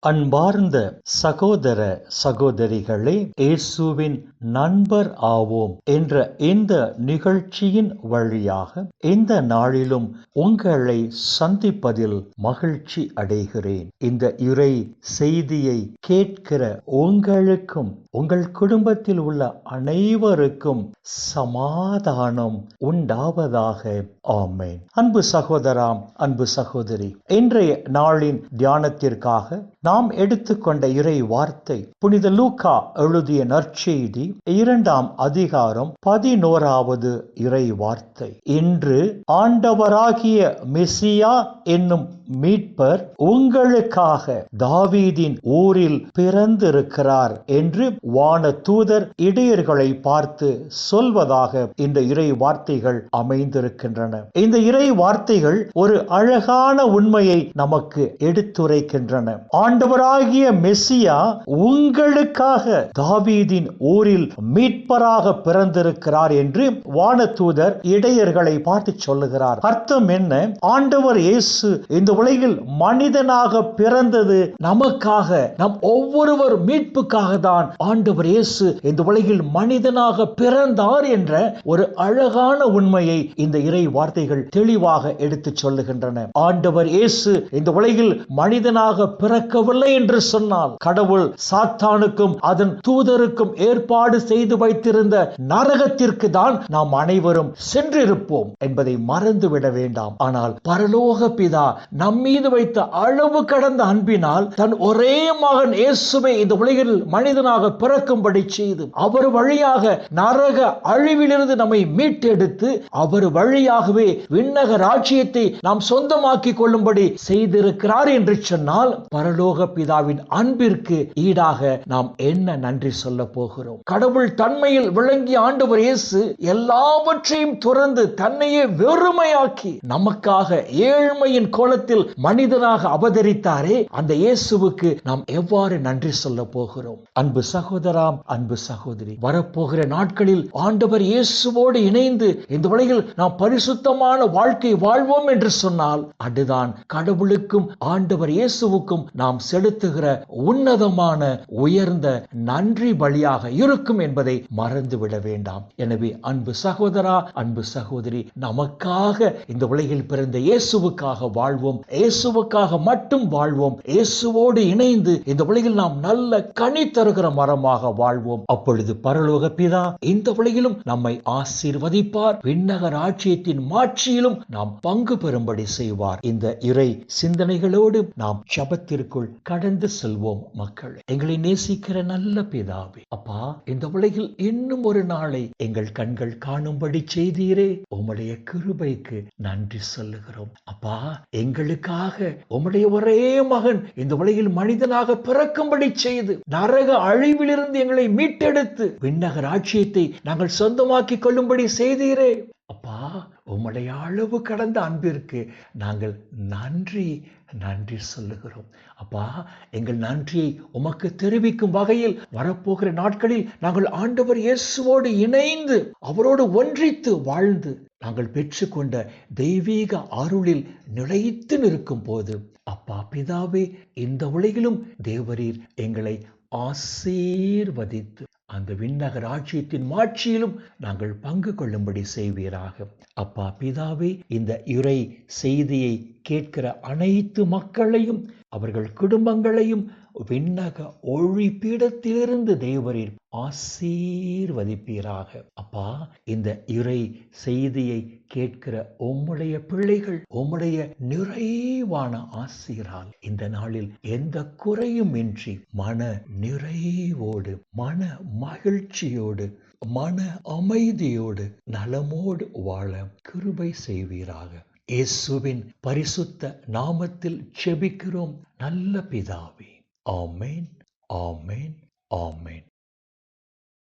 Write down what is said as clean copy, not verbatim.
அன்பார்ந்த சகோதர சகோதரிகளே, இயேசுவின் நண்பர் ஆவோம் என்ற இந்த நிகழ்ச்சியின் வழியாக இந்த நாளிலும் உங்களை சந்திப்பதில் மகிழ்ச்சி அடைகிறேன். இந்த இறை செய்தியை கேட்கிற உங்களுக்கும் உங்கள் குடும்பத்தில் உள்ள அனைவருக்கும் சமாதானம் உண்டாவதாக. ஆமென். அன்பு சகோதராம், அன்பு சகோதரி, இன்றைய நாளின் தியானத்திற்காக நாம் எடுத்துக்கொண்ட இறை வார்த்தை புனித லூக்கா எழுதிய நற்செய்தி 2ஆம் அதிகாரம் 11வது இறை வார்த்தை. இன்று ஆண்டவராகிய மெசியா என்னும் மீட்பர் உங்களுக்காக தாவீதின் ஊரில் பிறந்திருக்கிறார் என்று வான தூதர் இடையர்களை பார்த்து சொல்வதாக இந்த இறை வார்த்தைகள் அமைந்திருக்கின்றன. இந்த இறை வார்த்தைகள் ஒரு அழகான உண்மையை நமக்கு எடுத்துரைக்கின்றன. ஆண்டவராகிய மெசியா உங்களுக்காக தாவீதின் ஊரில் மீட்பராக பிறந்திருக்கிறார் என்று வான தூதர் இடையர்களை பார்த்து சொல்லுகிறார். அர்த்தம் என்ன? ஆண்டவர் இயேசு இந்த உலகில் மனிதனாக பிறந்தது நமக்காக, நம் ஒவ்வொருவர் மீட்புக்காக தான் ஆண்டவர் இயேசு இந்த உலகில் மனிதனாக பிறந்தார் என்ற ஒரு அழகான உண்மையை இந்த இறை வார்த்தைகள் தெளிவாக எடுத்து சொல்லுகின்றன. ஆண்டவர் இயேசு இந்த உலகில் மனிதனாக பிறக்கவில்லை என்று சொன்னால், கடவுள் சாத்தானுக்கும் அதன் தூதருக்கும் ஏற்பாடு செய்து வைத்திருந்த நரகத்திற்கு தான் நாம் அனைவரும் சென்றிருப்போம் என்பதை மறந்துவிட வேண்டாம். ஆனால் பரலோக பிதா நம்மீது வைத்த அளவு கடந்த அன்பினால் தன் ஒரே மகன் இயேசுவை இந்த உலகில் மனிதனாக பிறக்கும்படி செய்து அவர் வழியாக நரக அழிவிலிருந்து நம்மை மீட்டெடுத்து அவர் வழியாகவே விண்ணக ராஜ்யத்தை நாம் சொந்தமாக்கி கொள்ளும்படி செய்திருக்கிறார் என்று சொன்னால், பரலோக பிதாவின் அன்பிற்கு ஈடாக நாம் என்ன நன்றி சொல்ல போகிறோம்? கடவுள் தன்மையில் விளங்கிய ஆண்டவர் இயேசு எல்லாவற்றையும் துறந்து தன்னையே வெறுமையாக்கி நமக்காக ஏழ்மையின் கோலத்தில் மனிதனாக அவதரித்தாரே, அந்த இயேசுவுக்கு நாம் எவ்வாறு நன்றி சொல்ல போகிறோம்? அன்பு சகோதராம், அன்பு சகோதரி, வரப்போகிற நாட்களில் ஆண்டவர் இயேசுவோடு இணைந்து இந்த உலகில் நாம் பரிசுத்தமான வாழ்க்கை வாழ்வோம் என்று சொன்னால், அதுதான் கடவுளுக்கும் ஆண்டவர் இயேசுவுக்கும் நாம் செலுத்துகிற உன்னதமான உயர்ந்த நன்றி பலியாக இருக்கும் என்பதை மறந்துவிட வேண்டாம். எனவே அன்பு சகோதரா, அன்பு சகோதரி, நமக்காக இந்த உலகில் பிறந்த இயேசுவுக்காக வாழ்வோம், இயேசுவுக்காக மட்டும் வாழ்வோம். இயேசுவோடு இணைந்து இந்த உலகில் நாம் நல்ல கனி தருகிற மரமாக வாழ்வோம். அப்பொழுது பரலோக பிதா இந்த உலகிலும் நம்மை ஆசீர்வதிப்பார், விண்ணக ராஜ்யத்தின் மாட்சியிலும் நாம் பங்கு பெறும்படி செய்வார். இந்த இறை சிந்தனைகளோடு நாம் ஜெபத்திற்குள் கடந்து செல்வோம். மக்கள், எங்களை நேசிக்கிற நல்ல பிதாவே, அப்பா, இந்த உலகில் இன்னும் ஒரு நாளை எங்கள் கண்கள் காணும்படி செய்தீரே, உம்முடைய கிருபைக்கு நன்றி சொல்லுகிறோம். அப்பா, எங்களுக்காக உம்முடைய ஒரே மகன் இந்த உலகில் மனிதனாக பிறக்கும்படி செய்து நரக அழிவிலிருந்து எங்களை மீட்டெடுத்து விண்ணக ராஜ்யத்தை நாங்கள் சொந்தமாக்கி கொள்ளும்படி செய்தீரே. அப்பா, உம்முடைய அளவு கடந்த அன்பிற்கு நாங்கள் நன்றி சொல்லுகிறோம். அப்பா, எங்கள் நன்றியை உமக்கு தெரிவிக்கும் வகையில் வரப்போகிற நாட்களில் நாங்கள் ஆண்டவர் இயேசுவோடு இணைந்து அவரோடு ஒன்றித்து வாழ்ந்து நாங்கள் பெற்றுக்கொண்ட தெய்வீக அருளில் நிலைத்து நிற்கும் போது, அப்பா பிதாவே, இந்த உலகிலும் தேவரீர் எங்களை ஆசீர்வதித்து அந்த விண்ணக ராஜ்யத்தின் மாட்சியிலும் நாங்கள் பங்கு கொள்ளும்படி செய்வீராக. அப்பா பிதாவே, இந்த இறை செய்தியை கேட்கிற அனைத்து மக்களையும் அவர்கள் குடும்பங்களையும் விண்ணக ஒளி பீடத்திலிருந்து தேவரீர் ஆசீர்வதிப்பீராக. அப்பா, இந்த இறை செய்தியை கேட்கிற உம்முடைய பிள்ளைகள் உம்முடைய நிறைவான ஆசீரால் இந்த நாளில் எந்த குறையும் இன்றி மன நிறைவோடு, மன மகிழ்ச்சியோடு, மன அமைதியோடு, நலமோடு வாழ கிருபை செய்வீராக. இயேசுவின் பரிசுத்த நாமத்தில் ஜெபிக்கிறோம் நல்ல பிதாவே. ஆமென், ஆமென், ஆமென்.